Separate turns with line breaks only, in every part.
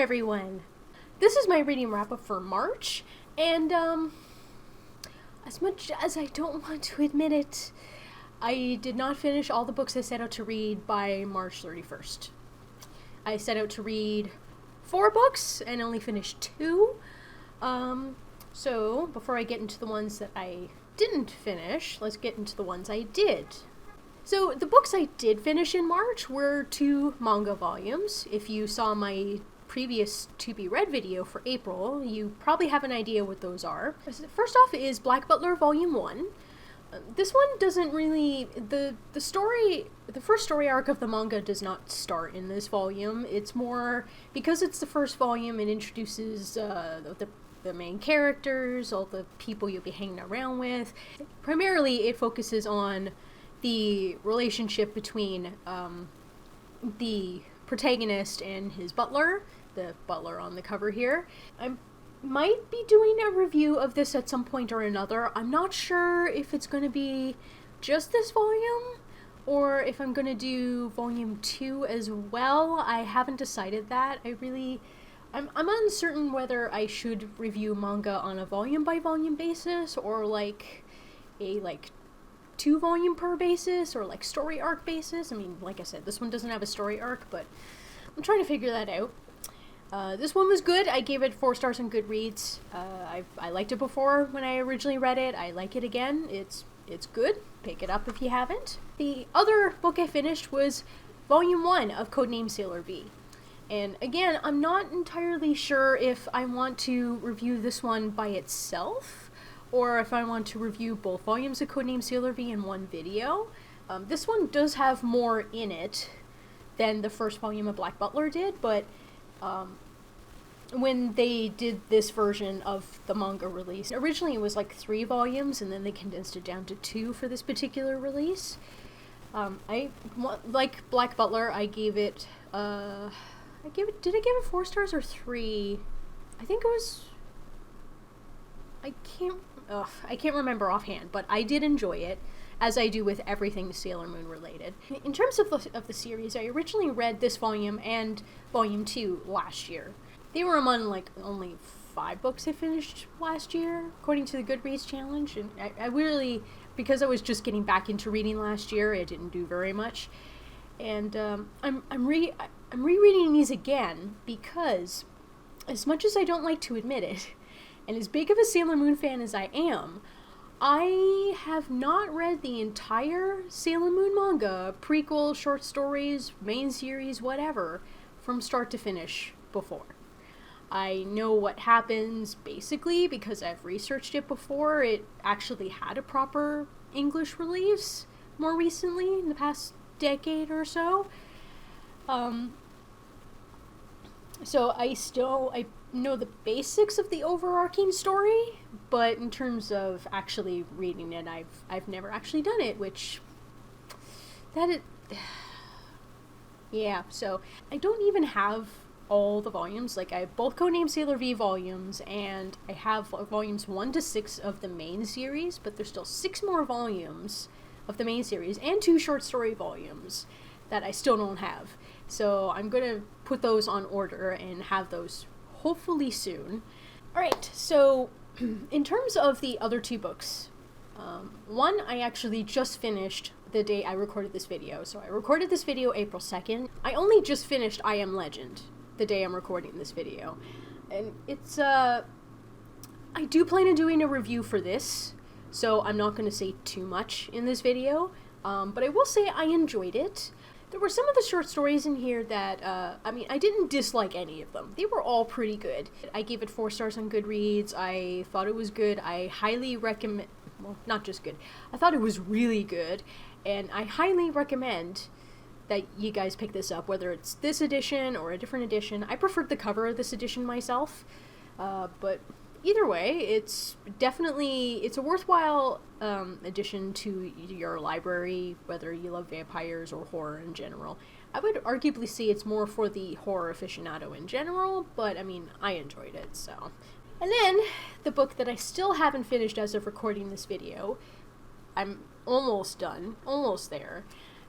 everyone! This is my reading wrap-up for March, and as much as I don't want to admit it, I did not finish all the books I set out to read by March 31st. I set out to read 4 books and only finished 2. So before I get into the ones that I didn't finish, let's get into the ones I did. So the books I did finish in March were 2 manga volumes. If you saw my previous To Be Read video for April, you probably have an idea what those are. First off is Black Butler Volume 1. This one doesn't really, the first story arc of the manga does not start in this volume. It's more, because it's the first volume, it introduces the main characters, all the people you'll be hanging around with. Primarily, it focuses on the relationship between the protagonist and his butler, the butler on the cover here. I might be doing a review of this at some point or another. I'm not sure if it's going to be just this volume or if I'm going to do volume 2 as well. I haven't decided that. I'm uncertain whether I should review manga on a volume by volume basis or like a 2 volume per basis or like story arc basis. I mean, like I said, this one doesn't have a story arc, but I'm trying to figure that out. This one was good. I gave it 4 stars on Goodreads. I liked it before when I originally read it. I like it again. It's good. Pick it up if you haven't. The other book I finished was volume 1 of Codename Sailor V. And again, I'm not entirely sure if I want to review this one by itself, or if I want to review both volumes of Codename Sailor V in one video. This one does have more in it than the first volume of Black Butler did, but when they did this version of the manga release, originally it was like 3 volumes, and then they condensed it down to 2 for this particular release. Like Black Butler, I gave it, did I give it 4 stars or 3? I think it was, I can't remember offhand, but I did enjoy it, as I do with everything Sailor Moon related. In terms of the series, I originally read this volume and volume 2 last year. They were among like only 5 books I finished last year, according to the Goodreads challenge, and I really, because I was just getting back into reading last year, I didn't do very much. And I'm rereading these again because, as much as I don't like to admit it, and as big of a Sailor Moon fan as I am, I have not read the entire Sailor Moon manga, prequel, short stories, main series, whatever, from start to finish before. I know what happens, basically, because I've researched it before. It actually had a proper English release more recently, in the past decade or so. So I know the basics of the overarching story, but in terms of actually reading it, I've never actually done it, which yeah, so I don't even have all the volumes. Like, I have both Codename Sailor V volumes, and I have volumes 1 to 6 of the main series, but there's still 6 more volumes of the main series and 2 short story volumes that I still don't have. So I'm gonna put those on order and have those hopefully soon. Alright, so in terms of the other 2 books, one I actually just finished the day I recorded this video. So I recorded this video April 2nd. I only just finished I Am Legend the day I'm recording this video. And it's, I do plan on doing a review for this, so I'm not going to say too much in this video, but I will say I enjoyed it. There were some of the short stories in here that, I didn't dislike any of them. They were all pretty good. I gave it 4 stars on Goodreads. I thought it was good. I highly recommend, well, not just good. I thought it was really good, and I highly recommend that you guys pick this up, whether it's this edition or a different edition. I preferred the cover of this edition myself, but either way, it's a worthwhile addition to your library, whether you love vampires or horror in general. I would arguably say it's more for the horror aficionado in general, but I mean, I enjoyed it, so. And then, the book that I still haven't finished as of recording this video, I'm almost done, almost there,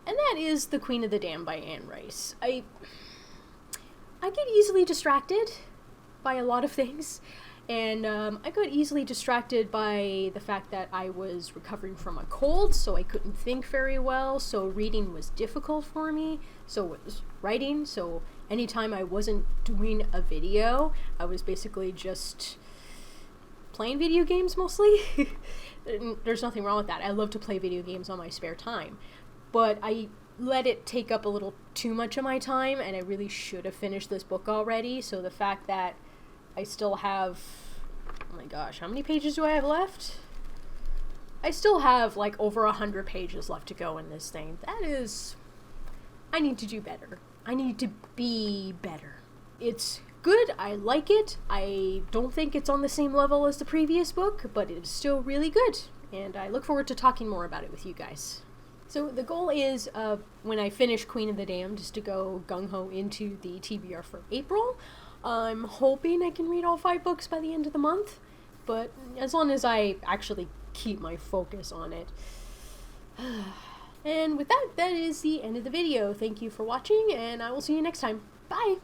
and that is The Queen of the Damned by Anne Rice. I get easily distracted by a lot of things. And I got easily distracted by the fact that I was recovering from a cold, so I couldn't think very well, so reading was difficult for me, so it was writing, so anytime I wasn't doing a video, I was basically just playing video games mostly. There's nothing wrong with that. I love to play video games on my spare time, but I let it take up a little too much of my time, and I really should have finished this book already, so the fact that I still have, oh my gosh, how many pages do I have left? I still have like over 100 pages left to go in this thing. That is, I need to do better. I need to be better. It's good, I like it. I don't think it's on the same level as the previous book, but it is still really good. And I look forward to talking more about it with you guys. So the goal is, when I finish Queen of the Damned, is to go gung-ho into the TBR for April. I'm hoping I can read all 5 books by the end of the month, but as long as I actually keep my focus on it. And with that, that is the end of the video. Thank you for watching, and I will see you next time. Bye!